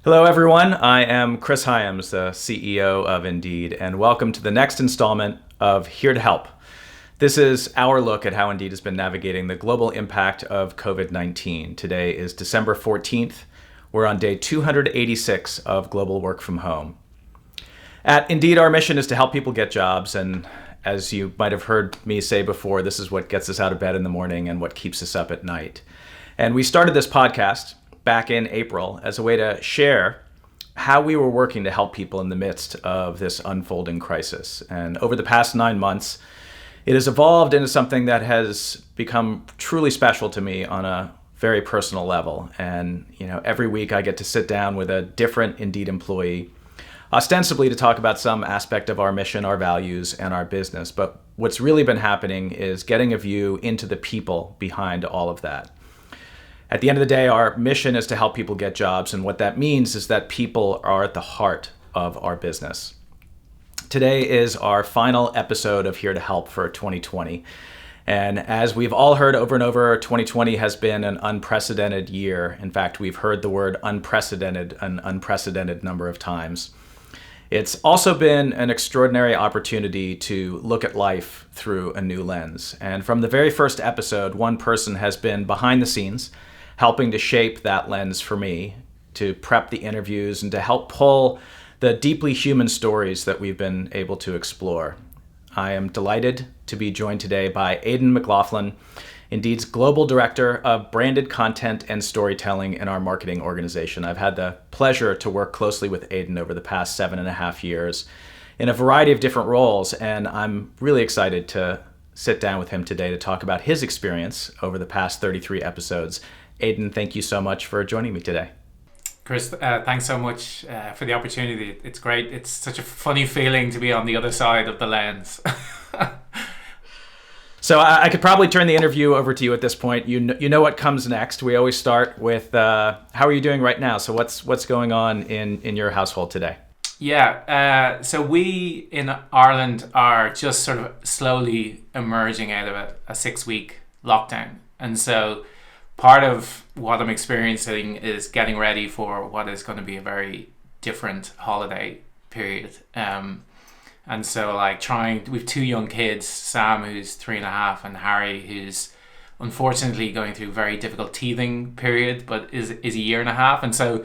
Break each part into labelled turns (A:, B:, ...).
A: Hello, everyone. I am Chris Hyams, the CEO of Indeed, and welcome to the next installment of Here to Help. This is our look at how Indeed has been navigating the global impact of COVID-19. Today is December 14th. We're on day 286 of global work from home. At Indeed, our mission is to help people get jobs, and as you might have heard me say before, this is what gets us out of bed in the morning and what keeps us up at night. And we started this podcast back in April as a way to share how we were working to help people in the midst of this unfolding crisis. And over the past 9 months, it has evolved into something that has become truly special to me on a very personal level. And every week I get to sit down with a different Indeed employee, ostensibly to talk about some aspect of our mission, our values, and our business. But what's really been happening is getting a view into the people behind all of that. At the end of the day, our mission is to help people get jobs, and what that means is that people are at the heart of our business. Today is our final episode of Here to Help for 2020, and as we've all heard over and over, 2020 has been an unprecedented year. In fact, we've heard the word unprecedented an unprecedented number of times. It's also been an extraordinary opportunity to look at life through a new lens, and from the very first episode, one person has been behind the scenes, helping to shape that lens for me, to prep the interviews, and to help pull the deeply human stories that we've been able to explore. I am delighted to be joined today by Aidan McLaughlin, Indeed's Global Director of Branded Content and Storytelling in our marketing organization. I've had the pleasure to work closely with Aidan over the past 7.5 years in a variety of different roles, and I'm really excited to sit down with him today to talk about his experience over the past 33 episodes. Aidan, thank you so much for joining me today.
B: Chris, thanks so much for the opportunity. It's great. It's such a funny feeling to be on the other side of the lens.
A: So I could probably turn the interview over to you at this point. You know what comes next. We always start with how are you doing right now? So what's going on in your household today?
B: Yeah, so we in Ireland are just sort of slowly emerging out of a 6-week lockdown. And so part of what I'm experiencing is getting ready for what is going to be a very different holiday period. And so we've 2 young kids, Sam, who's 3.5, and Harry, who's unfortunately going through a very difficult teething period, but is 1.5 years. And so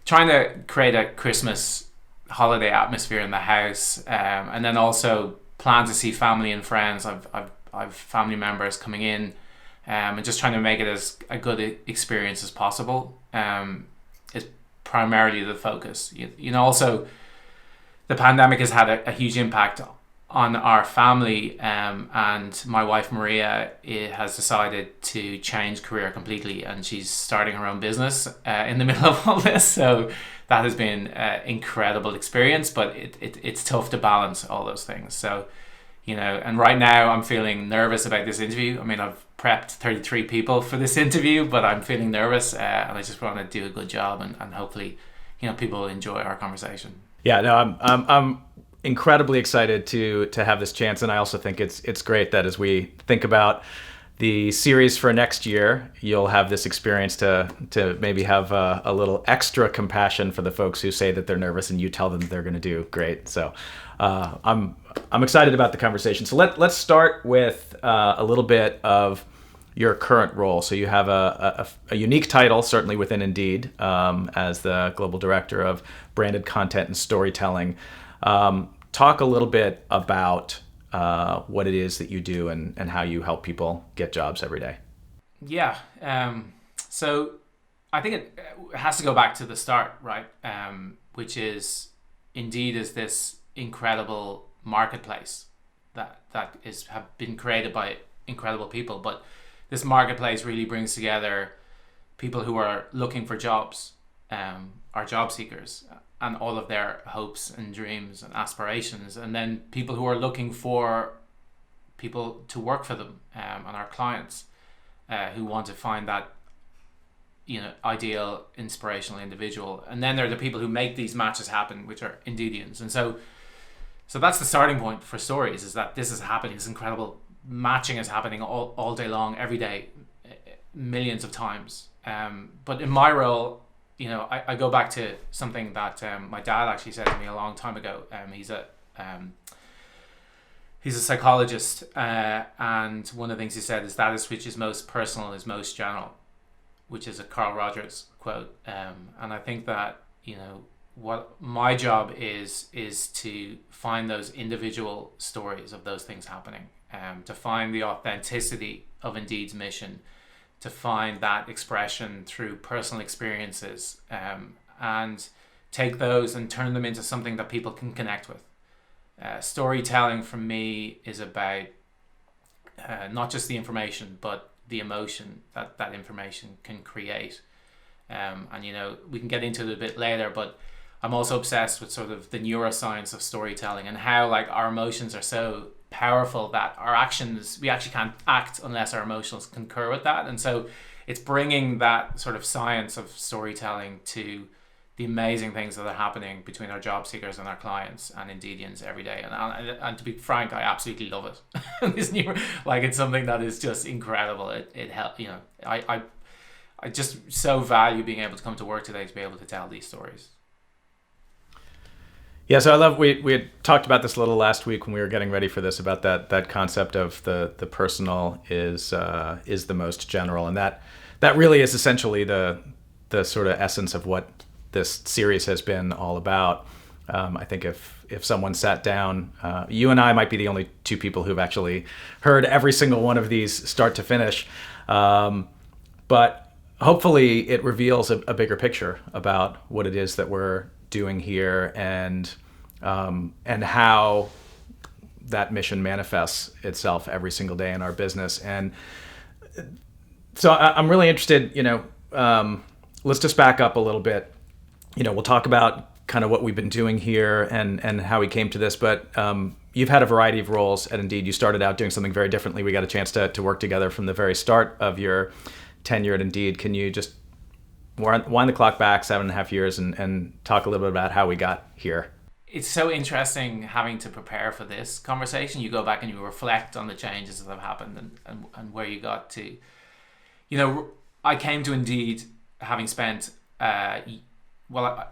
B: trying to create a Christmas holiday atmosphere in the house, and then also plan to see family and friends. I've family members coming in, and just trying to make it as a good experience as possible is primarily the focus. Also, the pandemic has had a huge impact on our family, and my wife Maria has decided to change career completely, and she's starting her own business in the middle of all this. So that has been an incredible experience, but it's tough to balance all those things. So, and right now I'm feeling nervous about this interview. I mean, I've prepped 33 people for this interview, but I'm feeling nervous, and I just want to do a good job, and hopefully, people will enjoy our conversation.
A: Yeah, no, I'm incredibly excited to have this chance, and I also think it's great that as we think about the series for next year, you'll have this experience to maybe have a little extra compassion for the folks who say that they're nervous, and you tell them they're going to do great. So I'm excited about the conversation. So let's start with a little bit of your current role. So you have a unique title, certainly within Indeed, as the Global Director of Branded Content and Storytelling. Talk a little bit about what it is that you do and how you help people get jobs every day.
B: Yeah. So I think it has to go back to the start, right? Which is Indeed is this incredible marketplace that have been created by incredible people, but this marketplace really brings together people who are looking for jobs, are job seekers, and all of their hopes and dreams and aspirations, and then people who are looking for people to work for them, and our clients who want to find that ideal, inspirational individual. And then there are the people who make these matches happen, which are Indeedians. And so that's the starting point for stories, is that this is happening. This incredible matching is happening all day long, every day, millions of times. But in my role, I go back to something that my dad actually said to me a long time ago. He's a psychologist, and one of the things he said is that which is most personal is most general, which is a Carl Rogers quote. And I think that, what my job is to find those individual stories of those things happening, to find the authenticity of Indeed's mission, to find that expression through personal experiences, and take those and turn them into something that people can connect with. Storytelling for me is about not just the information, but the emotion that information can create. And we can get into it a bit later, but I'm also obsessed with sort of the neuroscience of storytelling and how like our emotions are so powerful that our actions, we actually can't act unless our emotions concur with that. And so it's bringing that sort of science of storytelling to the amazing things that are happening between our job seekers and our clients and Indeedians every day. And to be frank, I absolutely love it. It's something that is just incredible. It helps, I just so value being able to come to work today to be able to tell these stories.
A: Yeah, so I love, we had talked about this a little last week when we were getting ready for this, about that concept of the personal is the most general, and that really is essentially the sort of essence of what this series has been all about. I think if someone sat down, you and I might be the only two people who've actually heard every single one of these start to finish, but hopefully it reveals a bigger picture about what it is that we're doing here, and how that mission manifests itself every single day in our business. And so I'm really interested, let's just back up a little bit. We'll talk about kind of what we've been doing here and how we came to this, but you've had a variety of roles at Indeed. You started out doing something very differently. We got a chance to work together from the very start of your tenure at Indeed. Can you just wind the clock back 7.5 years and talk a little bit about how we got here?
B: It's so interesting having to prepare for this conversation. You go back and you reflect on the changes that have happened and where you got to. I came to Indeed having spent, I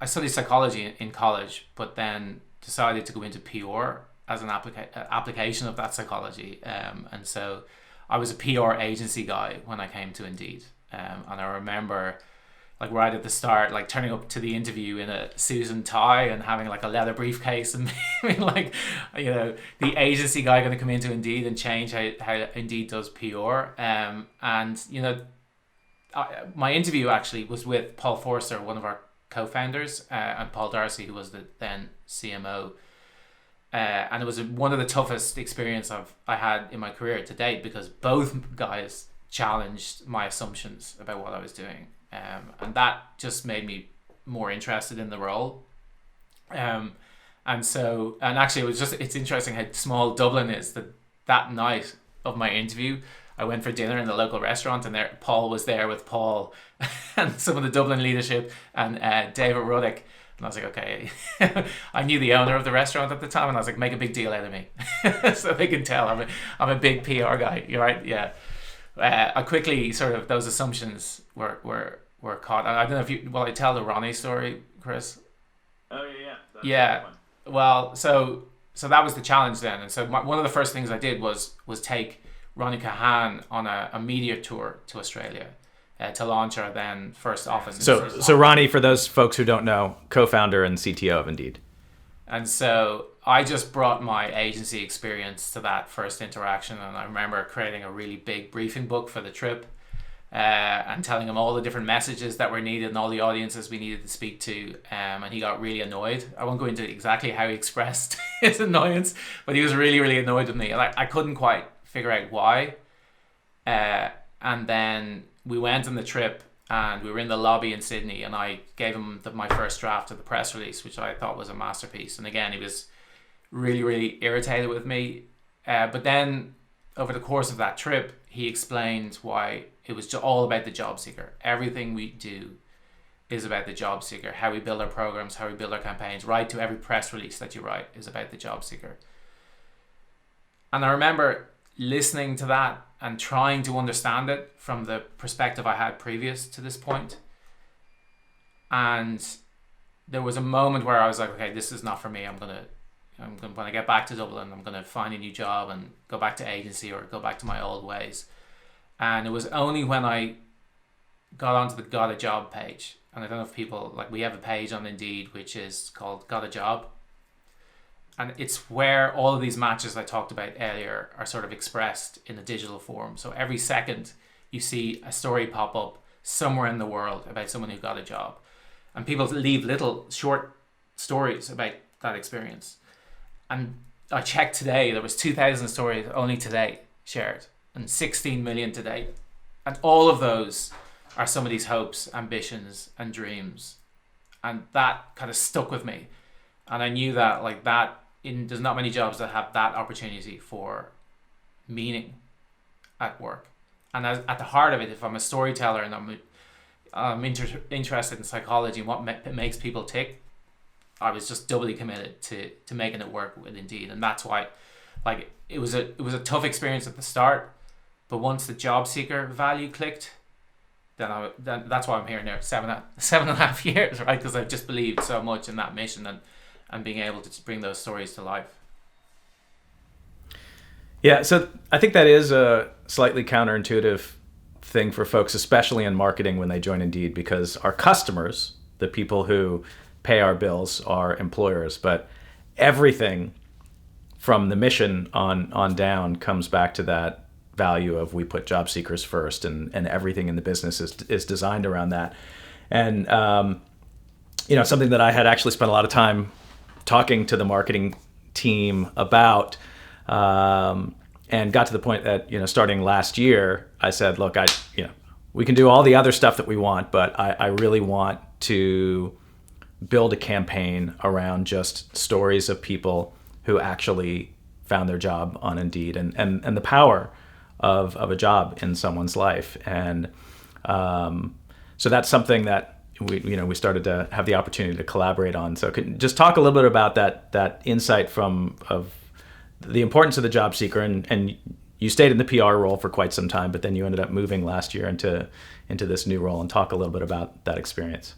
B: studied psychology in college, but then decided to go into PR as an application of that psychology. And so I was a PR agency guy when I came to Indeed. And I remember right at the start, turning up to the interview in a suit and tie and having a leather briefcase and being the agency guy going to come into Indeed and change how Indeed does PR. My interview actually was with Paul Forster, one of our co-founders, and Paul Darcy, who was the then CMO. And it was one of the toughest experiences I had in my career to date, because both guys challenged my assumptions about what I was doing. And that just made me more interested in the role. And actually it's interesting how small Dublin is. That night of my interview, I went for dinner in the local restaurant, and Paul was there with Paul and some of the Dublin leadership and David Ruddick. And I was like, okay. I knew the owner of the restaurant at the time, and I was like, make a big deal out of me so they can tell I'm a big PR guy. You're right, yeah. I quickly sort of, those assumptions were caught. I don't know if I tell the Ronnie story, Chris?
A: Oh yeah.
B: Yeah. Well, so that was the challenge then, and so one of the first things I did was take Ronnie Kahan on a media tour to Australia to launch our then first office.
A: So Ronnie, for those folks who don't know, co-founder and CTO of Indeed.
B: And so I just brought my agency experience to that first interaction, and I remember creating a really big briefing book for the trip, and telling him all the different messages that were needed and all the audiences we needed to speak to, and he got really annoyed. I won't go into exactly how he expressed his annoyance, but he was really, really annoyed with me. I couldn't quite figure out why. And then we went on the trip, and we were in the lobby in Sydney, and I gave him my first draft of the press release, which I thought was a masterpiece. And again, he was really, really irritated with me. But then over the course of that trip, he explained why it was all about the job seeker. Everything we do is about the job seeker. How we build our programs, how we build our campaigns, right to every press release that you write is about the job seeker. And I remember listening to that and trying to understand it from the perspective I had previous to this point. And there was a moment where I was like, okay, this is not for me. When I get back to Dublin, I'm gonna find a new job and go back to agency or go back to my old ways. And it was only when I got onto the Got a Job page, and I don't know if people, like, we have a page on Indeed which is called Got a Job, and it's where all of these matches I talked about earlier are sort of expressed in a digital form. So every second you see a story pop up somewhere in the world about someone who got a job, and people leave little short stories about that experience. And I checked today, there was 2,000 stories only today shared, and 16 million today, and all of those are somebody's hopes, ambitions, and dreams. And that kind of stuck with me. And I knew that, like, there's not many jobs that have that opportunity for meaning at work. And at the heart of it, if I'm a storyteller and I'm interested in psychology and what makes people tick, I was just doubly committed to making it work with Indeed. And that's why, like, it was a tough experience at the start, but once the job seeker value clicked, then that's why I'm here now, 7.5 years, right? Because I've just believed so much in that mission and being able to bring those stories to life.
A: Yeah, so I think that is a slightly counterintuitive thing for folks, especially in marketing, when they join Indeed, because our customers, the people who pay our bills, are employers, but everything from the mission on down comes back to that value of we put job seekers first, and everything in the business is designed around that. And something that I had actually spent a lot of time talking to the marketing team about, and got to the point that, starting last year, I said, look, we can do all the other stuff that we want, but I really want to build a campaign around just stories of people who actually found their job on Indeed, and the power of a job in someone's life. And so that's something that we started to have the opportunity to collaborate on. So could just talk a little bit about that insight of the importance of the job seeker, and you stayed in the PR role for quite some time, but then you ended up moving last year into this new role, and talk a little bit about that experience.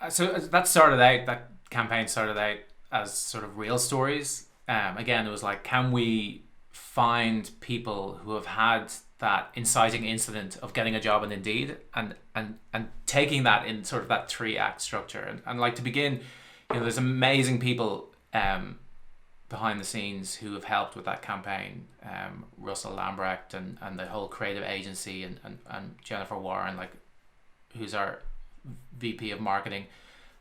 B: So that campaign started out as sort of real stories. Again, it was like, can we find people who have had that inciting incident of getting a job in Indeed, and taking that in sort of that 3-act structure. And like, to begin, there's amazing people behind the scenes who have helped with that campaign. Russell Lambrecht and the whole creative agency, and Jennifer Warren, like, who's our VP of marketing,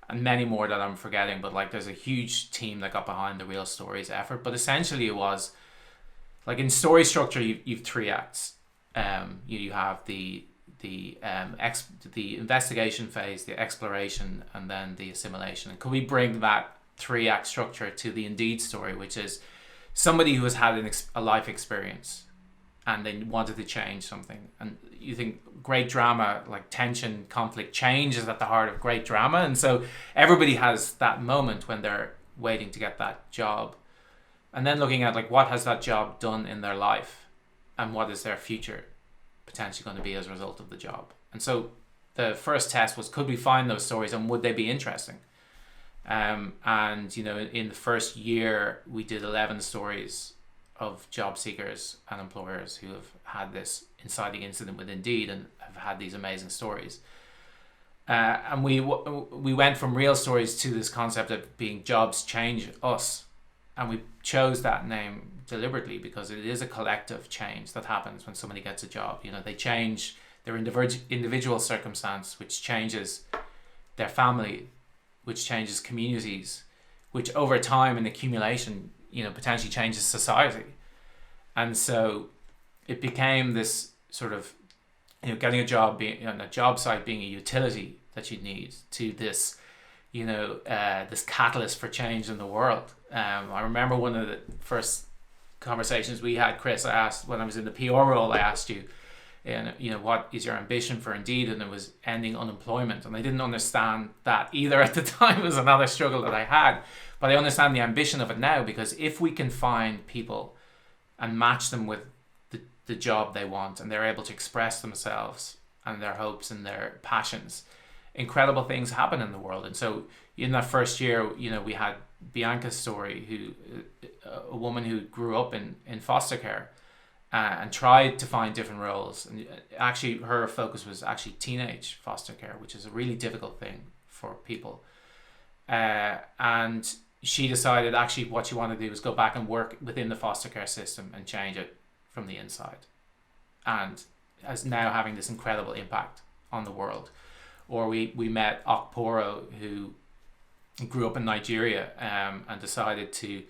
B: and many more that I'm forgetting. But like, there's a huge team that got behind the Real Stories effort. But essentially it was like, in story structure, you've 3 acts. You have the investigation phase, the exploration, and then the assimilation. And could we bring that 3-act structure to the Indeed story, which is somebody who has had a life experience and they wanted to change something? And you think great drama, like tension, conflict, change is at the heart of great drama. And so everybody has that moment when they're waiting to get that job. And then looking at, like, what has that job done in their life, and what is their future potentially going to be as a result of the job. And so the first test was, could we find those stories, and would they be interesting? And in the first year we did 11 stories of job seekers and employers who have had this inciting incident with Indeed and have had these amazing stories. And we went from real stories to this concept of being Jobs Change Us. And we chose that name deliberately because it is a collective change that happens when somebody gets a job. They change their individual circumstance, which changes their family, which changes communities, which over time in accumulation, potentially changes society. And so it became this sort of, getting a job, being on a job site, being a utility that you need, to this, this catalyst for change in the world. I remember one of the first conversations we had, Chris, I asked, when I was in the PR role, I asked you, what is your ambition for Indeed? And it was ending unemployment. And I didn't understand that either at the time. It was another struggle that I had. But I understand the ambition of it now, because if we can find people and match them with the job they want, and they're able to express themselves and their hopes and their passions incredible things happen in the world. And so in that first year, we had Bianca's story, a woman who grew up in foster care and tried to find different roles. And actually her focus was actually teenage foster care, which is a really difficult thing for people. And she decided actually what she wanted to do was go back and work within the foster care system and change it from the inside. And as now having this incredible impact on the world. Or we met Okporo, who grew up in Nigeria and decided to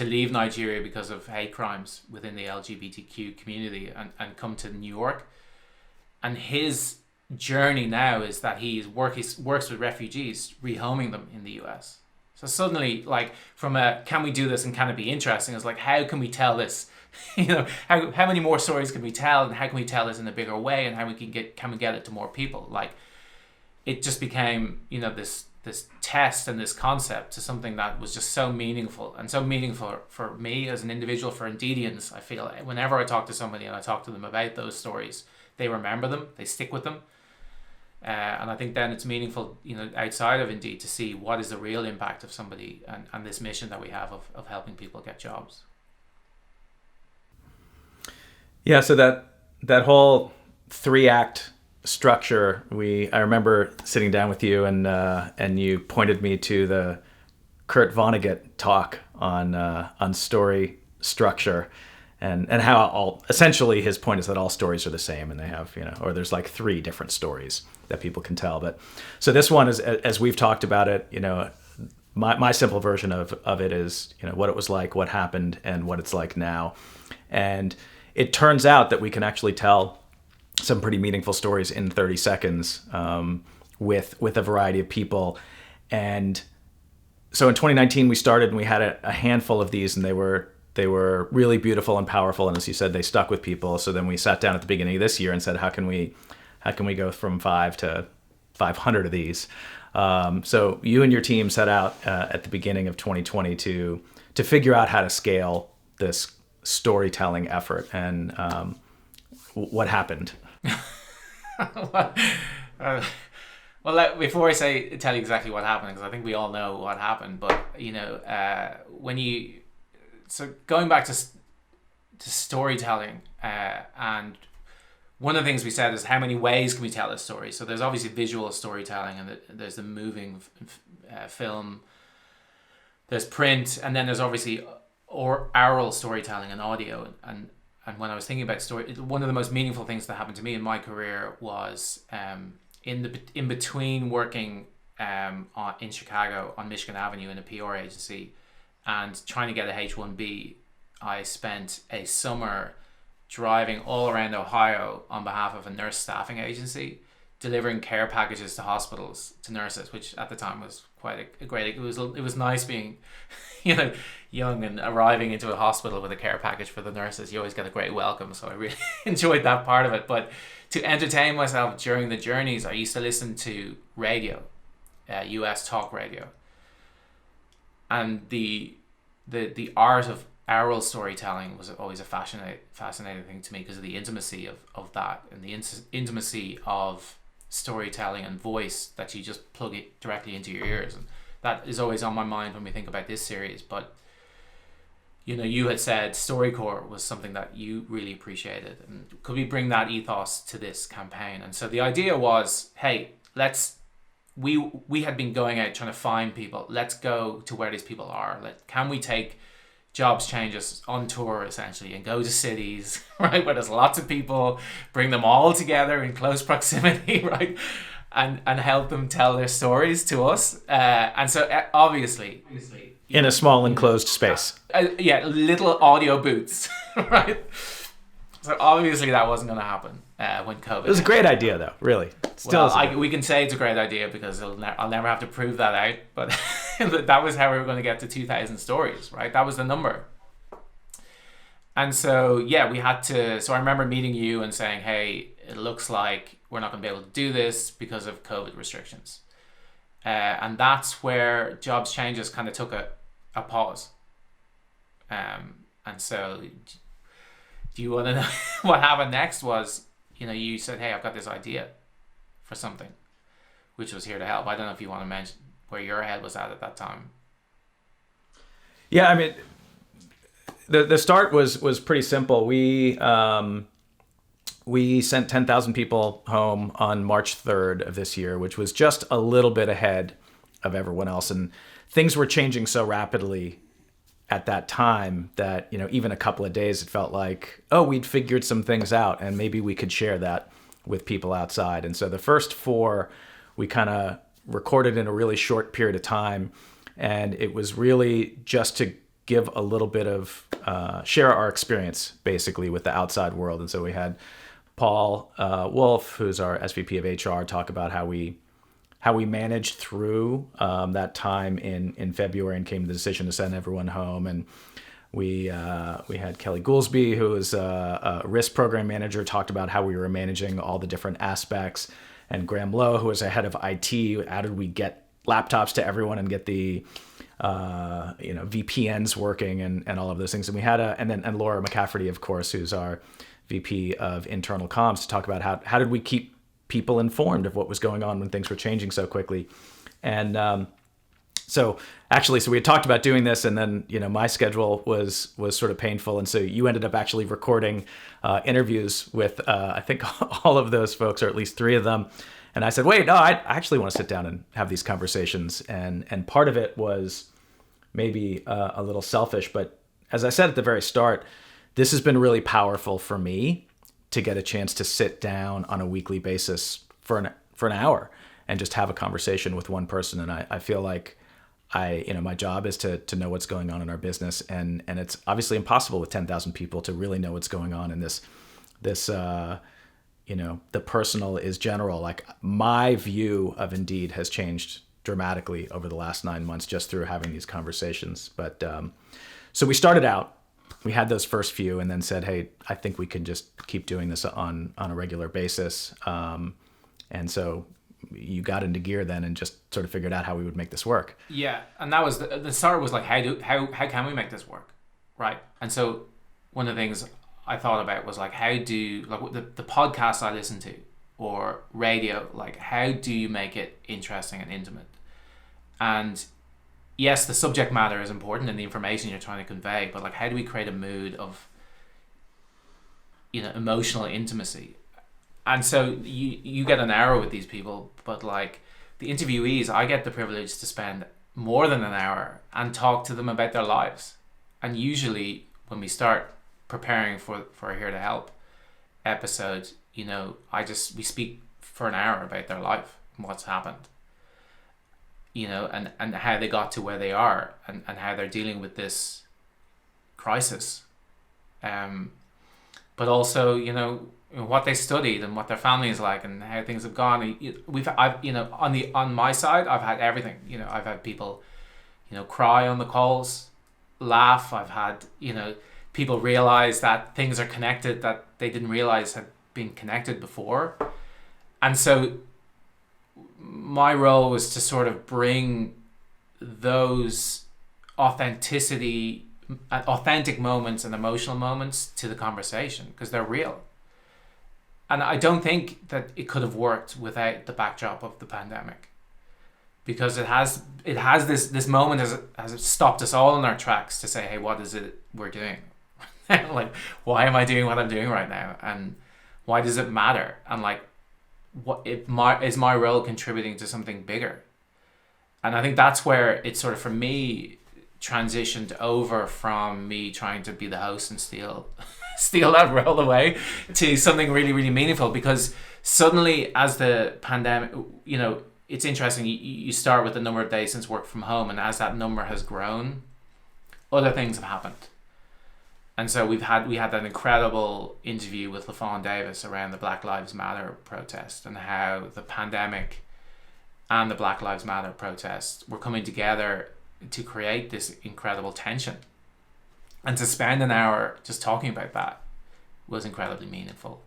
B: leave Nigeria because of hate crimes within the LGBTQ community and come to New York. And his journey now is that he works with refugees, rehoming them in the US. So suddenly, like, from a can we do this and can it be interesting, it's like, how can we tell this? How many more stories can we tell, and how can we tell this in a bigger way, and how we can get it to more people? Like, it just became, this test and this concept to something that was just so meaningful for me as an individual, for Indeedians. I feel whenever I talk to somebody and I talk to them about those stories, they remember them, they stick with them. And I think then it's meaningful, outside of Indeed, to see what is the real impact of somebody and this mission that we have of helping people get jobs.
A: Yeah, so that whole 3-act structure, I remember sitting down with you and you pointed me to the Kurt Vonnegut talk on story structure. And how essentially his point is that all stories are the same, and they have, or there's like 3 different stories that people can tell. But so this one is, as we've talked about it, my simple version of it is, what it was like, what happened, and what it's like now. And it turns out that we can actually tell some pretty meaningful stories in 30 seconds with a variety of people. And so in 2019 we started, and we had a handful of these, and they were really beautiful and powerful, and as you said, they stuck with people. So then we sat down at the beginning of this year and said, how can we go from 5 to 500 of these? So you and your team set out at the beginning of 2020 to figure out how to scale this storytelling effort. And what happened?
B: Before I tell you exactly what happened, because I think we all know what happened, but so going back to storytelling, and one of the things we said is, how many ways can we tell a story? So there's obviously visual storytelling, and there's the moving film, there's print, and then there's obviously oral storytelling and audio. And when I was thinking about story, one of the most meaningful things that happened to me in my career was in between working in Chicago on Michigan Avenue in a PR agency and trying to get a H-1B, I spent a summer driving all around Ohio on behalf of a nurse staffing agency, delivering care packages to hospitals, to nurses, which at the time was quite a great. It was nice being, young and arriving into a hospital with a care package for the nurses. You always get a great welcome, so I really enjoyed that part of it. But to entertain myself during the journeys, I used to listen to radio, US talk radio, and the art of oral storytelling was always a fascinating thing to me, because of the intimacy of that, and the intimacy of storytelling and voice that you just plug it directly into your ears. And that is always on my mind when we think about this series. But you had said StoryCorps was something that you really appreciated, and could we bring that ethos to this campaign? And so the idea was, hey, we had been going out trying to find people. Let's go to where these people are. Can we take jobs changes on tour, essentially, and go to cities, right, where there's lots of people, bring them all together in close proximity, right, and help them tell their stories to us. And so obviously
A: in a small enclosed space.
B: Little audio booths, right? So obviously that wasn't going to happen when COVID.
A: It was a great idea, though, really.
B: We can say it's a great idea because I'll never have to prove that out. But that was how we were going to get to 2,000 stories, right? That was the number. And so, we had to. So I remember meeting you and saying, hey, it looks like we're not going to be able to do this because of COVID restrictions. And that's where Jobs Changes kind of took a pause. And so, do you want to know what happened next? Was, you said, hey, I've got this idea for something. which was Here to Help. I don't know if you want to mention where your head was at that time.
A: Yeah, I mean, the start was pretty simple. We sent 10,000 people home on March 3rd of this year, which was just a little bit ahead of everyone else. And things were changing so rapidly at that time that, even a couple of days, it felt like, oh, we'd figured some things out and maybe we could share that with people outside. And so the first 4, we kind of recorded in a really short period of time. And it was really just to give a little bit of, share our experience basically with the outside world. And so we had Paul Wolf, who's our SVP of HR, talk about how we managed through that time in February and came to the decision to send everyone home. And we had Kelly Goolsby, who is a risk program manager, talked about how we were managing all the different aspects. And Graham Lowe, who was a head of IT, how did we get laptops to everyone and get the VPNs working and all of those things. And we had and Laura McCafferty, of course, who's our VP of internal comms, to talk about how did we keep people informed of what was going on when things were changing so quickly. And so we had talked about doing this, and then my schedule was sort of painful, and so you ended up actually recording interviews with I think all of those folks, or at least 3 of them. And I said, wait, no, I actually want to sit down and have these conversations. And part of it was maybe a little selfish, but as I said at the very start, this has been really powerful for me to get a chance to sit down on a weekly basis for an hour and just have a conversation with one person. And I feel like my job is to know what's going on in our business. And it's obviously impossible with 10,000 people to really know what's going on in this, the personal is general. Like, my view of Indeed has changed dramatically over the last 9 months just through having these conversations. But so we started out, we had those first few, and then said, hey, I think we can just keep doing this on a regular basis. And so you got into gear then and just sort of figured out how we would make this work.
B: Yeah, and that was the start was like, how can we make this work, right? And so one of the things I thought about was like, how do the podcasts I listen to or radio, like how do you make it interesting and intimate? And yes, the subject matter is important and the information you're trying to convey, but like, how do we create a mood of, emotional intimacy? And so you get an hour with these people, but like the interviewees, I get the privilege to spend more than an hour and talk to them about their lives. And usually when we start preparing for a Here to Help episode, we speak for an hour about their life and what's happened. And how they got to where they are and how they're dealing with this crisis. But also, what they studied and what their family is like and how things have gone. On my side, I've had everything. I've had people, cry on the calls, laugh. I've had, people realize that things are connected that they didn't realize had been connected before. And so my role was to sort of bring those authentic moments and emotional moments to the conversation because they're real. And I don't think that it could have worked without the backdrop of the pandemic, because it has this moment has stopped us all in our tracks to say, hey, what is it we're doing? Like, why am I doing what I'm doing right now? And why does it matter? And like, is my role contributing to something bigger? And I think that's where it sort of, for me, transitioned over from me trying to be the host and steal that role away to something really, really meaningful. Because suddenly, as the pandemic, it's interesting, you start with the number of days since work from home, and as that number has grown, other things have happened. And so we had that incredible interview with LaFawn Davis around the Black Lives Matter protest and how the pandemic and the Black Lives Matter protest were coming together to create this incredible tension. And to spend an hour just talking about that was incredibly meaningful.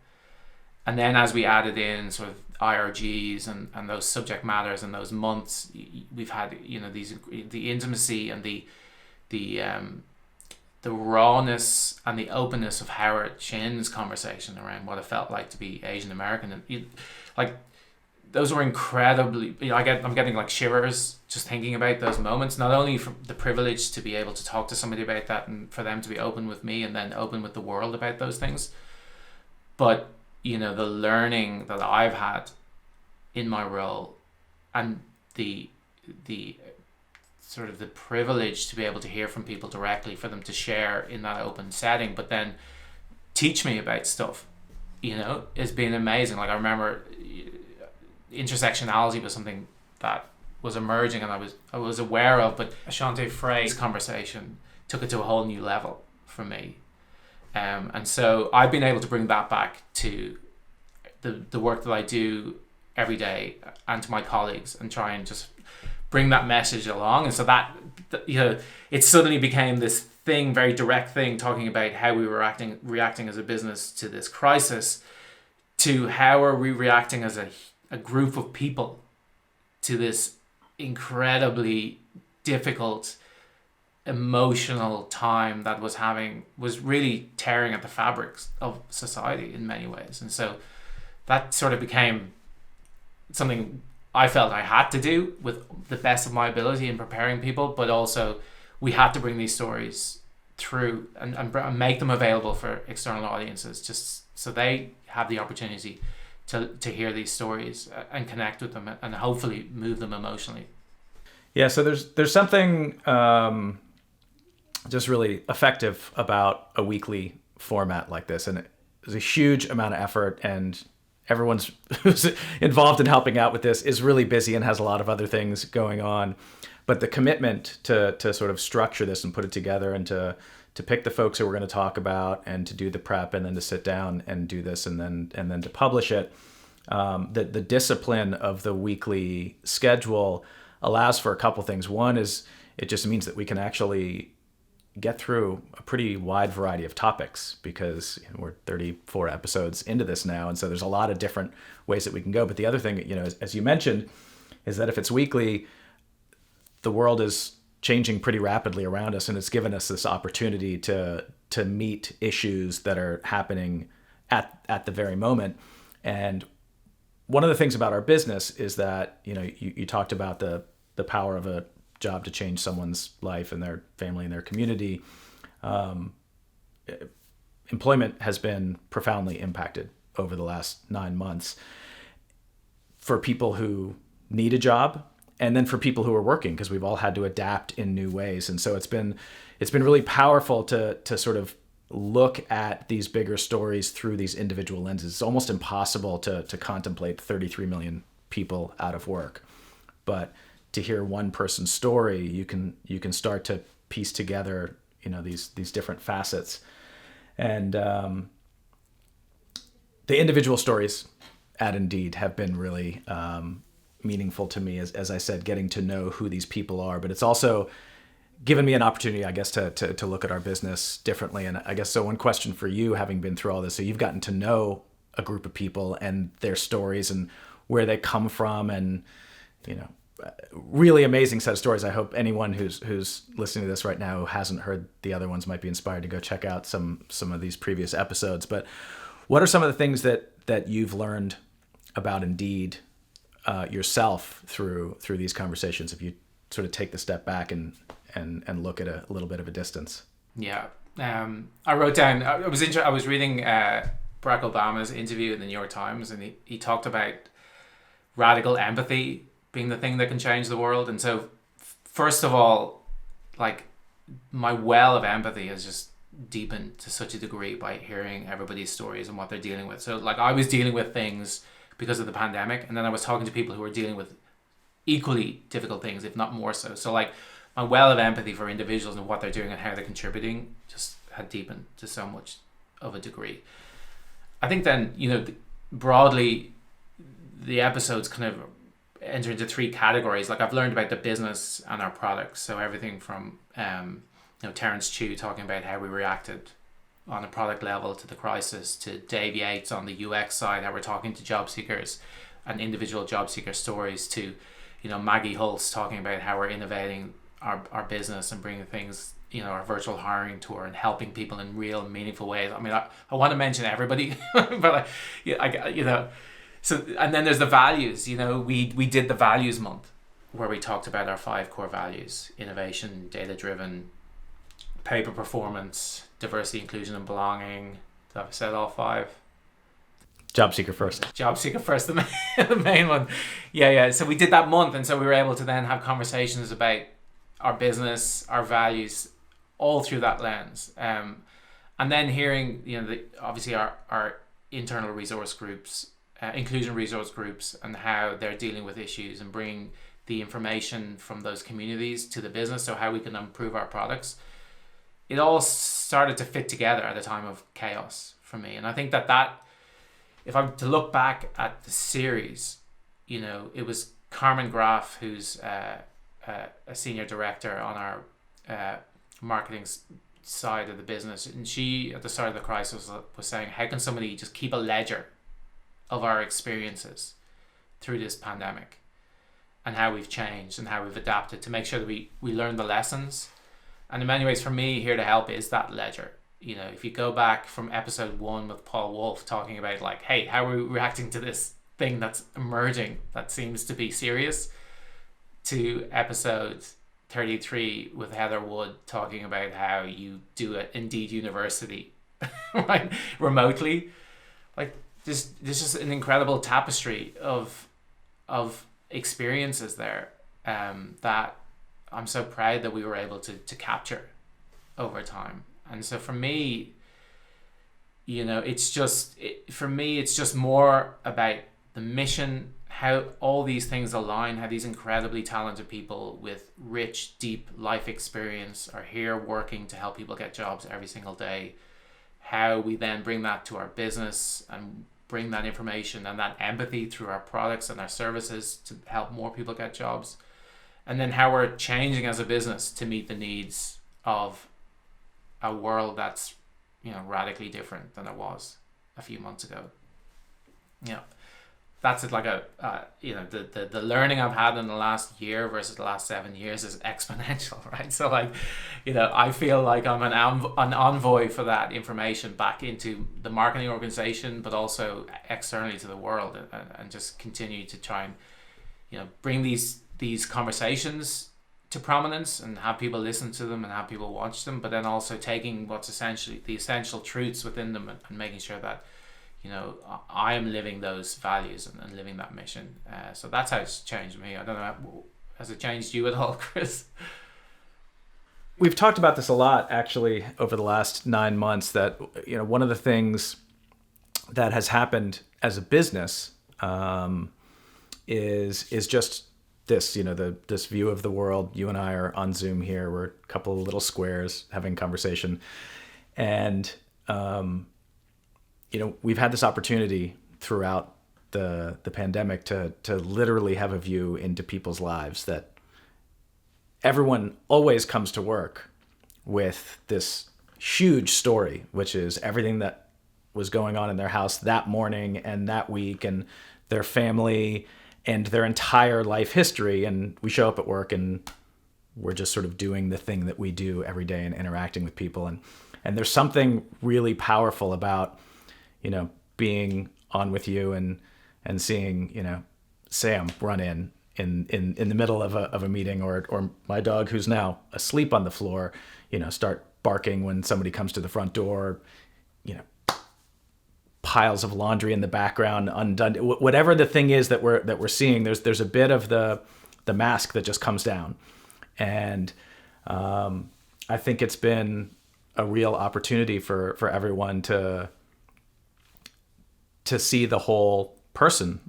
B: And then as we added in sort of IRGs and those subject matters and those months, we've had, the intimacy and the rawness and the openness of Howard Chin's conversation around what it felt like to be Asian American. And those were incredibly, I'm getting like shivers just thinking about those moments, not only from the privilege to be able to talk to somebody about that and for them to be open with me and then open with the world about those things, but the learning that I've had in my role, and the sort of the privilege to be able to hear from people directly, for them to share in that open setting, but then teach me about stuff, has been amazing. Like, I remember intersectionality was something that was emerging and I was aware of, but Ashante Frey's conversation took it to a whole new level for me. And so I've been able to bring that back to the work that I do every day and to my colleagues, and try and just bring that message along. And so that it suddenly became this thing, very direct thing, talking about how we were reacting as a business to this crisis, to how are we reacting as a group of people to this incredibly difficult emotional time that was really tearing at the fabrics of society in many ways. And so that sort of became something I felt I had to do with the best of my ability in preparing people, but also we had to bring these stories through and make them available for external audiences, just so they have the opportunity to hear these stories and connect with them and hopefully move them emotionally.
A: Yeah, so there's something just really effective about a weekly format like this, and there's a huge amount of effort, and everyone's who's involved in helping out with this is really busy and has a lot of other things going on. But the commitment to sort of structure this and put it together, and to pick the folks who we're going to talk about, and to do the prep, and then to sit down and do this, and then to publish it. The discipline of the weekly schedule allows for a couple things. One is it just means that we can actually get through a pretty wide variety of topics, because we're 34 episodes into this now, and so there's a lot of different ways that we can go. But the other thing, as you mentioned, is that if it's weekly, the world is changing pretty rapidly around us, and it's given us this opportunity to meet issues that are happening at the very moment. And one of the things about our business is that you talked about the power of a job to change someone's life and their family and their community. Employment has been profoundly impacted over the last 9 months for people who need a job, and then for people who are working, because we've all had to adapt in new ways. And so it's been really powerful to sort of look at these bigger stories through these individual lenses. It's almost impossible to contemplate 33 million people out of work, but to hear one person's story, you can start to piece together these different facets. And the individual stories at Indeed have been really meaningful to me, as I said, getting to know who these people are. But it's also given me an opportunity, I guess, to look at our business differently. And I guess, so one question for you, having been through all this, so you've gotten to know a group of people and their stories and where they come from, and really amazing set of stories. I hope anyone who's listening to this right now who hasn't heard the other ones might be inspired to go check out some of these previous episodes. But what are some of the things that you've learned about Indeed yourself through these conversations, if you sort of take the step back and look at a little bit of a distance?
B: Yeah. I wrote down, I was reading Barack Obama's interview in the New York Times, and he talked about radical empathy being the thing that can change the world. And so first of all, like, my well of empathy has just deepened to such a degree by hearing everybody's stories and what they're dealing with. So like, I was dealing with things because of the pandemic, and then I was talking to people who were dealing with equally difficult things, if not more so. So like, my well of empathy for individuals and what they're doing and how they're contributing just had deepened to so much of a degree. I think then, broadly, the episodes kind of enter into 3 categories. Like, I've learned about the business and our products. So everything from, Terence Chu talking about how we reacted on a product level to the crisis, to Dave Yates on the UX side, how we're talking to job seekers and individual job seeker stories, to, Maggie Holtz talking about how we're innovating our business and bringing things, our virtual hiring tour and helping people in real meaningful ways. I mean, I want to mention everybody, but So, and then there's the values. We did the values month where we talked about our 5 core values: innovation, data driven, pay for performance, diversity, inclusion, and belonging. Have I said all 5?
A: Job seeker first.
B: Job seeker first, the main one. Yeah. So we did that month, and so we were able to then have conversations about our business, our values, all through that lens. And then hearing, obviously our internal resource groups, inclusion resource groups, and how they're dealing with issues and bringing the information from those communities to the business, so how we can improve our products. It all started to fit together at a time of chaos for me. And I think that if I'm to look back at the series, it was Carmen Graf, who's a senior director on our marketing side of the business, and she at the start of the crisis was saying, how can somebody just keep a ledger of our experiences through this pandemic and how we've changed and how we've adapted to make sure that we learn the lessons. And in many ways, for me, Here to Help is that ledger. If you go back from episode 1 with Paul Wolf talking about like, hey, how are we reacting to this thing that's emerging that seems to be serious, to episode 33 with Heather Wood talking about how you do it Indeed University right, remotely. Like there's just an incredible tapestry of experiences there that I'm so proud that we were able to capture over time. And so for me, it's just more about the mission, how all these things align, how these incredibly talented people with rich, deep life experience are here working to help people get jobs every single day. How we then bring that to our business and bring that information and that empathy through our products and our services to help more people get jobs. And then how we're changing as a business to meet the needs of a world that's, radically different than it was a few months ago. That's it. Like the learning I've had in the last year versus the last 7 years is exponential, right? So I feel like I'm an envoy for that information back into the marketing organization, but also externally to the world, and just continue to try and, bring these conversations to prominence and have people listen to them and have people watch them, but then also taking what's essentially the essential truths within them and making sure that I am living those values and living that mission. So that's how it's changed me. I don't know, has it changed you at all, Chris?
A: We've talked about this a lot actually over the last 9 months, that one of the things that has happened as a business is just this, this view of the world. You and I are on Zoom here. We're a couple of little squares having conversation. And, we've had this opportunity throughout the pandemic to literally have a view into people's lives, that everyone always comes to work with this huge story, which is everything that was going on in their house that morning and that week and their family and their entire life history. And we show up at work and we're just sort of doing the thing that we do every day and interacting with people. And there's something really powerful about, being on with you and seeing, Sam run in the middle of a meeting, or my dog, who's now asleep on the floor, start barking when somebody comes to the front door, piles of laundry in the background undone, whatever the thing is that we're seeing, there's a bit of the mask that just comes down. And I think it's been a real opportunity for everyone to see the whole person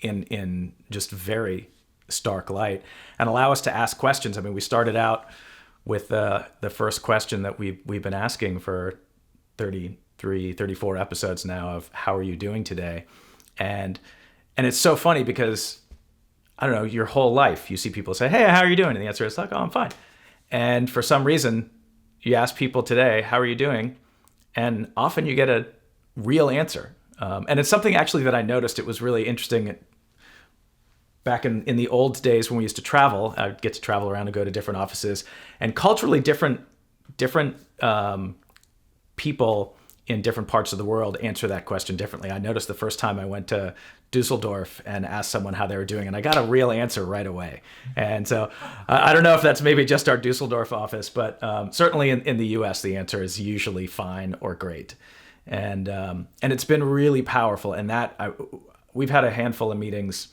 A: in just very stark light, and allow us to ask questions. I mean, we started out with the first question that we've been asking for 33, 34 episodes now, of how are you doing today? And it's so funny because, I don't know, your whole life you see people say, hey, how are you doing? And the answer is like, oh, I'm fine. And for some reason, you ask people today, how are you doing? And often you get a real answer. And it's something actually that I noticed. It was really interesting. Back in the old days when we used to travel, I'd get to travel around and go to different offices, and culturally different people in different parts of the world answer that question differently. I noticed the first time I went to Dusseldorf and asked someone how they were doing, and I got a real answer right away. And so I don't know if that's maybe just our Dusseldorf office, but certainly in the US, the answer is usually fine or great. And it's been really powerful. And we've had a handful of meetings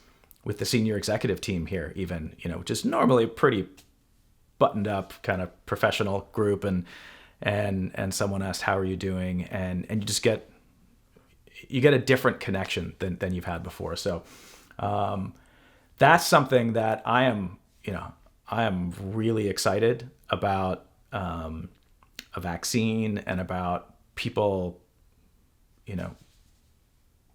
A: with the senior executive team here, even, which is normally pretty buttoned up kind of professional group. And someone asked, how are you doing? And you just get a different connection than you've had before. So that's something that I am really excited about, a vaccine, and about people,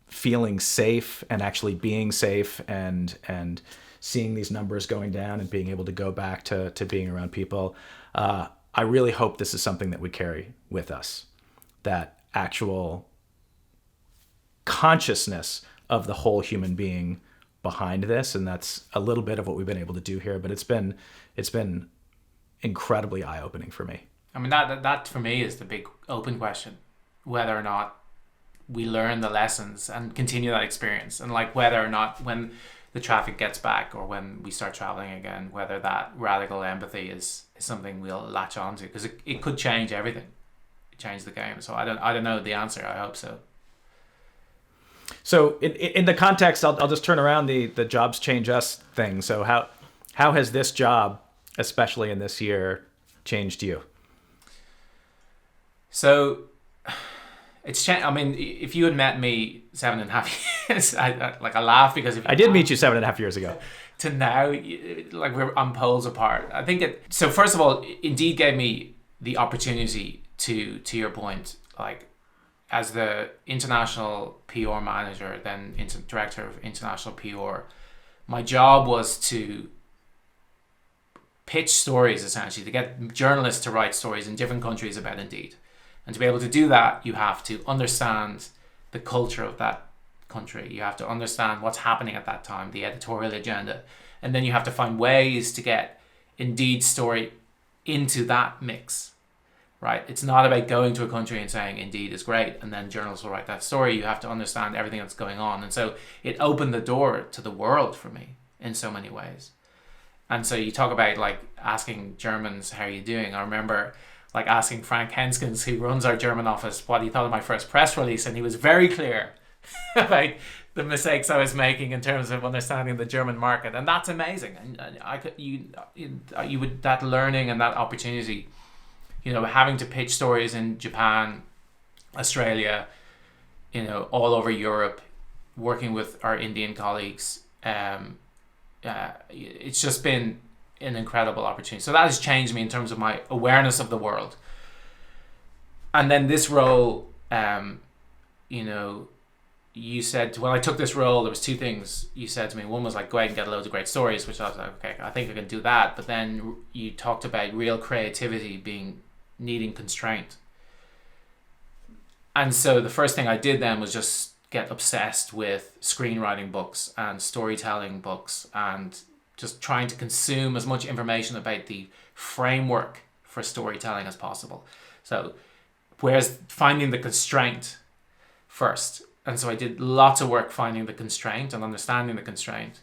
A: feeling safe and actually being safe, and seeing these numbers going down and being able to go back to being around people. I really hope this is something that we carry with us, that actual consciousness of the whole human being behind this. And that's a little bit of what we've been able to do here, but it's been incredibly eye-opening for me.
B: I mean, that for me is the big open question, whether or not we learn the lessons and continue that experience, and like whether or not when the traffic gets back or when we start traveling again, whether that radical empathy is something we'll latch on to, because it could change everything, change the game. So I don't know the answer. I hope so.
A: So in the context, I'll just turn around the jobs change us thing. So how has this job, especially in this year, changed you?
B: So it's changed. I mean, if you had met me 7.5 years, I laugh because
A: I did meet you 7.5 years ago.
B: To now, like we're on poles apart. I think so first of all, Indeed gave me the opportunity to your point, like as the international PR manager, then director of international PR, my job was to pitch stories, essentially, to get journalists to write stories in different countries about Indeed. And to be able to do that, you have to understand the culture of that country. You have to understand what's happening at that time, the editorial agenda. And then you have to find ways to get Indeed's story into that mix, right? It's not about going to a country and saying Indeed is great and then journalists will write that story. You have to understand everything that's going on. And so it opened the door to the world for me in so many ways. And so you talk about like asking Germans, how are you doing? I remember like asking Frank Henskens, who runs our German office, what he thought of my first press release, and he was very clear about the mistakes I was making in terms of understanding the German market, and that's amazing. And you would, that learning and that opportunity, having to pitch stories in Japan, Australia, all over Europe, working with our Indian colleagues, it's just been an incredible opportunity. So that has changed me in terms of my awareness of the world. And then this role, you said when I took this role, there was two things you said to me. One was like, go out and get loads of great stories, which I was like, okay, I think I can do that. But then you talked about real creativity needing constraint. And so the first thing I did then was just get obsessed with screenwriting books and storytelling books and just trying to consume as much information about the framework for storytelling as possible. So whereas finding the constraint first. And so I did lots of work finding the constraint and understanding the constraint,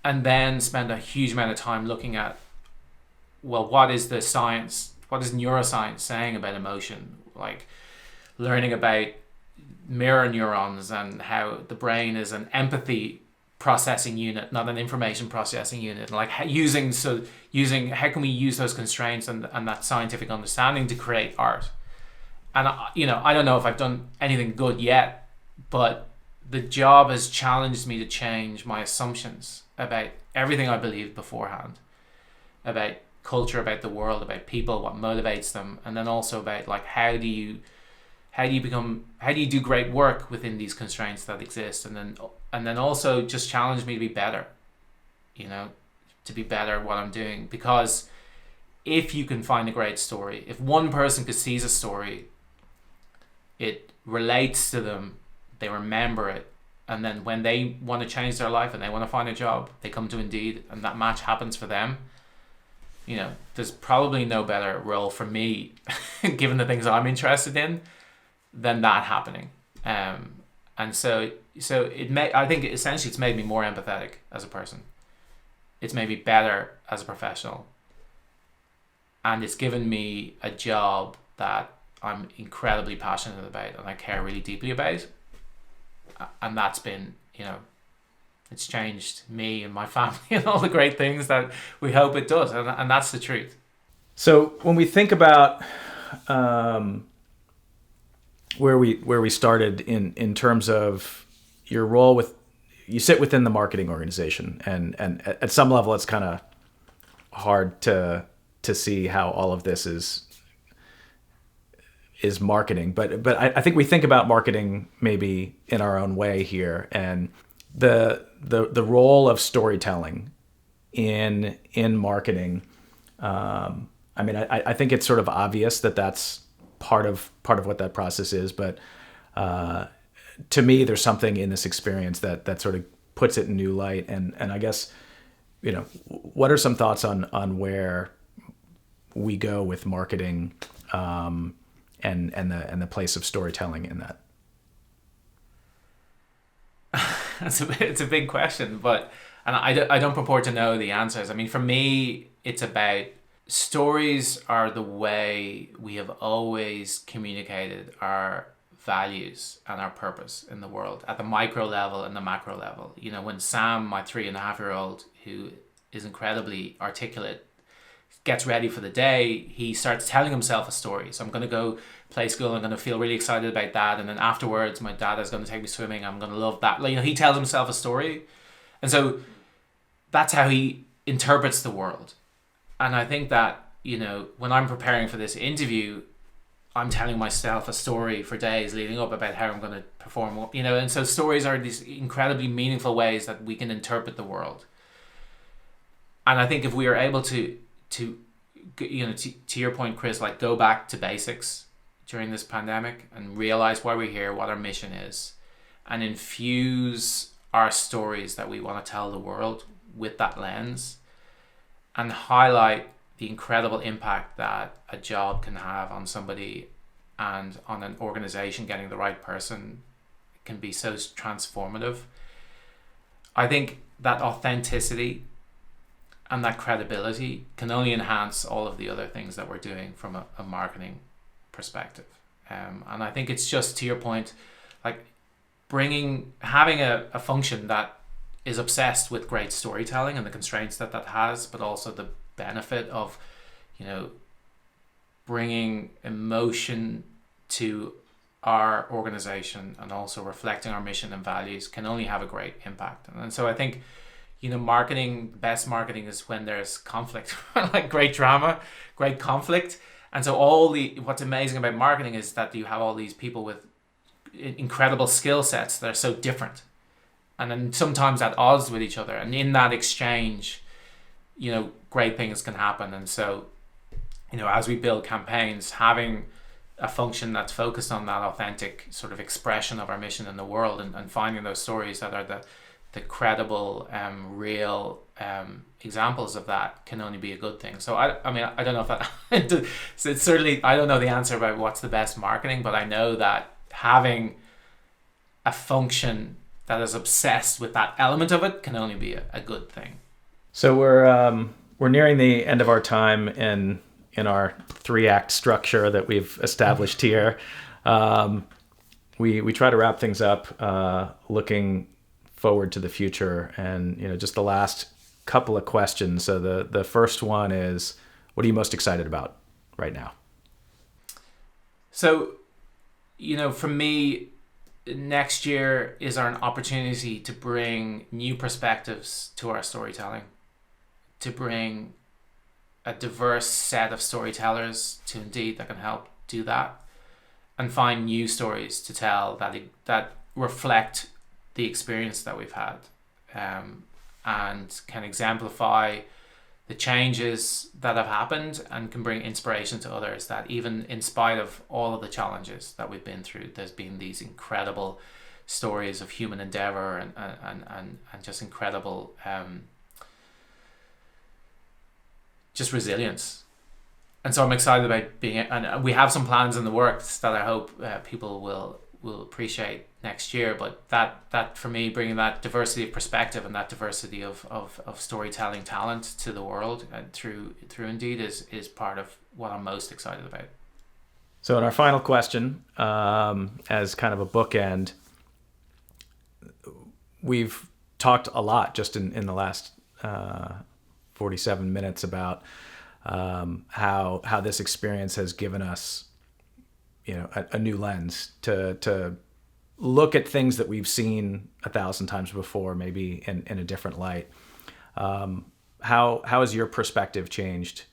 B: and then spend a huge amount of time looking at, well, what is the science, what is neuroscience saying about emotion? Like learning about mirror neurons and how the brain is an empathy processing unit, not an information processing unit. Like using how can we use those constraints and that scientific understanding to create art? And I don't know if I've done anything good yet, but the job has challenged me to change my assumptions about everything I believed beforehand, about culture, about the world, about people, what motivates them, and then also about like how do you do great work within these constraints that exist, and then also just challenge me to be better, to be better at what I'm doing. Because if you can find a great story, if one person could seize a story, it relates to them, they remember it, and then when they want to change their life and they want to find a job, they come to Indeed and that match happens for them. There's probably no better role for me given the things I'm interested in than that happening. And so I think essentially it's made me more empathetic as a person. It's made me better as a professional. And it's given me a job that I'm incredibly passionate about and I care really deeply about. And that's been, it's changed me and my family and all the great things that we hope it does. And that's the truth.
A: So when we think about where we started in terms of your role you sit within the marketing organization, and at some level it's kind of hard to see how all of this is marketing, but I think we think about marketing maybe in our own way here, and the role of storytelling in marketing. I think it's sort of obvious that that's part of what that process is, but to me, there's something in this experience that sort of puts it in new light. And I guess, what are some thoughts on where we go with marketing, and the place of storytelling in that?
B: It's a big question, and I don't purport to know the answers. I mean, for me, it's about stories are the way we have always communicated our values and our purpose in the world at the micro level and the macro level. When Sam, my 3.5-year-old, who is incredibly articulate, gets ready for the day, he starts telling himself a story. So I'm going to go play school, I'm going to feel really excited about that, and then afterwards my dad is going to take me swimming, I'm going to love that. He tells himself a story, and so that's how he interprets the world. And I think that, when I'm preparing for this interview, I'm telling myself a story for days leading up about how I'm going to perform, and so stories are these incredibly meaningful ways that we can interpret the world. And I think if we are able to your point, Chris, go back to basics during this pandemic and realize why we're here, what our mission is, and infuse our stories that we want to tell the world with that lens, and highlight the incredible impact that a job can have on somebody and on an organization. Getting the right person can be so transformative. I think that authenticity and that credibility can only enhance all of the other things that we're doing from a marketing perspective. And I think it's just, to your point, having a function that is obsessed with great storytelling and the constraints that has, but also the benefit of, bringing emotion to our organization and also reflecting our mission and values can only have a great impact. And so I think, best marketing is when there's conflict, great drama, great conflict. And so what's amazing about marketing is that you have all these people with incredible skill sets that are so different, and then sometimes at odds with each other. And in that exchange, great things can happen. And so, as we build campaigns, having a function that's focused on that authentic sort of expression of our mission in the world, and finding those stories that are the credible, real examples of that can only be a good thing. So I don't know if that it's certainly, I don't know the answer about what's the best marketing, but I know that having a function that is obsessed with that element of it can only be a good thing.
A: So we're nearing the end of our time in our 3-act structure that we've established here. We try to wrap things up looking forward to the future, and just the last couple of questions. So the first one is, what are you most excited about right now?
B: So for me, next year is an opportunity to bring new perspectives to our storytelling, to bring a diverse set of storytellers to Indeed that can help do that, and find new stories to tell that reflect the experience that we've had, and can exemplify the changes that have happened, and can bring inspiration to others, that even in spite of all of the challenges that we've been through, there's been these incredible stories of human endeavor and just incredible just resilience. so I'm excited about being, and we have some plans in the works that I hope people will appreciate next year. But that for me, bringing that diversity of perspective and that diversity of storytelling talent to the world and through Indeed is part of what I'm most excited about.
A: So in our final question, as kind of a bookend, we've talked a lot just in the last 47 minutes about how this experience has given us, a new lens to look at things that we've seen 1,000 times before, maybe in a different light. How has your perspective changed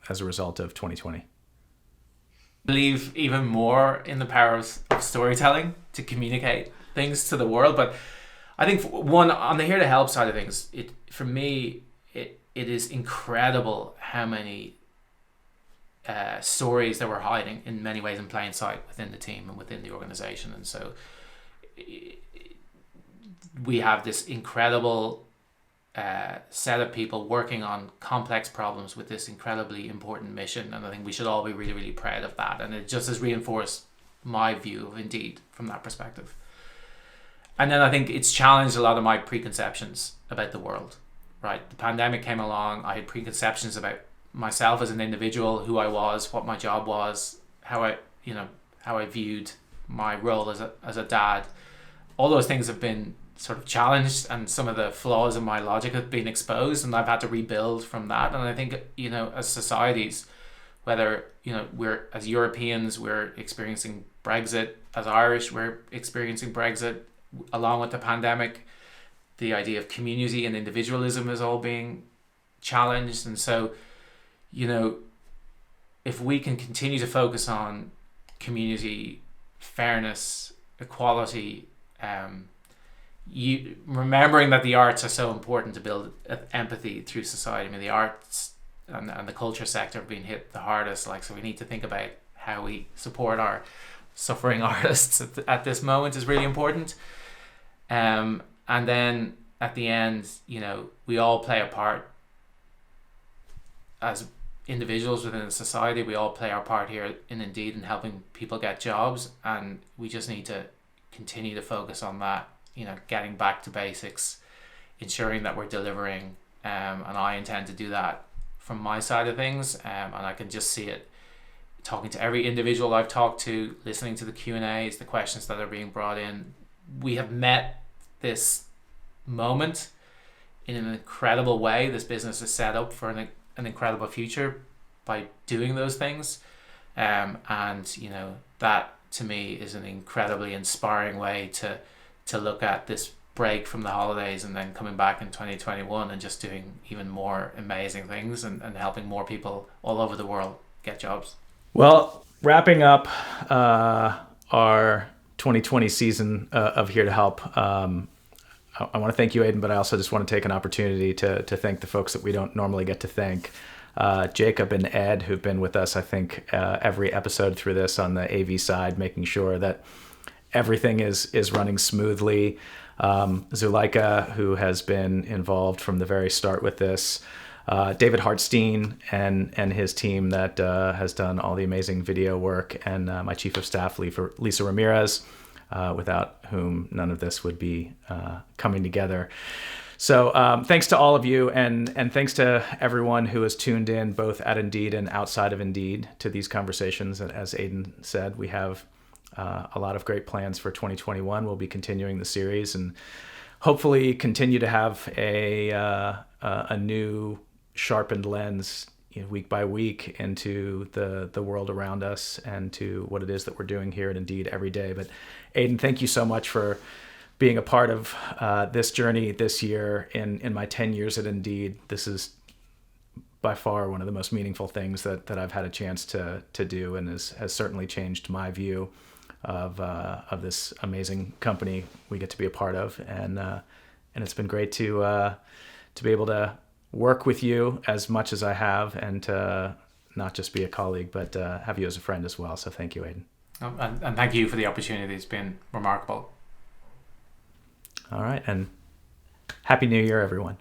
A: as a result of 2020?
B: Believe even more in the power of storytelling to communicate things to the world. But I think one, on the Here to Help side of things, for me it is incredible how many stories that we're hiding in many ways in plain sight within the team and within the organization. And so we have this incredible set of people working on complex problems with this incredibly important mission, and I think we should all be really, really proud of that. And it just has reinforced my view of Indeed from that perspective. And then I think it's challenged a lot of my preconceptions about the world, right? The pandemic came along, I had preconceptions about myself as an individual, who I was, what my job was, how I viewed my role as a dad. All those things have been sort of challenged, and some of the flaws in my logic have been exposed, and I've had to rebuild from that. And I think, as societies, whether, we're, as Europeans, we're experiencing Brexit, as Irish, we're experiencing Brexit, along with the pandemic, the idea of community and individualism is all being challenged. And so, if we can continue to focus on community, fairness, equality, remembering that the arts are so important to build empathy through society. I mean, the arts and the culture sector have been hit the hardest. So we need to think about how we support our suffering artists at this moment is really important. And then at the end, we all play a part as individuals within a society. We all play our part here in Indeed in helping people get jobs, and we just need to continue to focus on that, getting back to basics, ensuring that we're delivering, and I intend to do that from my side of things, and I can just see it talking to every individual I've talked to, listening to the Q&As, the questions that are being brought in. We have met this moment in an incredible way. This business is set up for an incredible future by doing those things, and that to me is an incredibly inspiring way to look at this break from the holidays and then coming back in 2021 and just doing even more amazing things and helping more people all over the world get jobs.
A: Well, wrapping up our 2020 season of Here to Help, I want to thank you, Aidan, but I also just want to take an opportunity to thank the folks that we don't normally get to thank. Jacob and Ed, who've been with us, I think, every episode through this on the AV side, making sure that everything is running smoothly. Zuleika, who has been involved from the very start with this. David Hartstein and his team that has done all the amazing video work, and my chief of staff, Lisa Ramirez, without whom none of this would be coming together. So thanks to all of you, and thanks to everyone who has tuned in, both at Indeed and outside of Indeed, to these conversations. And as Aidan said, we have a lot of great plans for 2021. We'll be continuing the series and hopefully continue to have a new sharpened lens, week by week, into the world around us and to what it is that we're doing here at Indeed every day. But Aidan, thank you so much for being a part of this journey this year. In my 10 years at Indeed, this is by far one of the most meaningful things that I've had a chance to do, and has certainly changed my view of this amazing company we get to be a part of. And it's been great to be able to work with you as much as I have, and to not just be a colleague, but have you as a friend as well. So thank you, Aidan.
B: And thank you for the opportunity. It's been remarkable.
A: All right, and Happy New Year, everyone.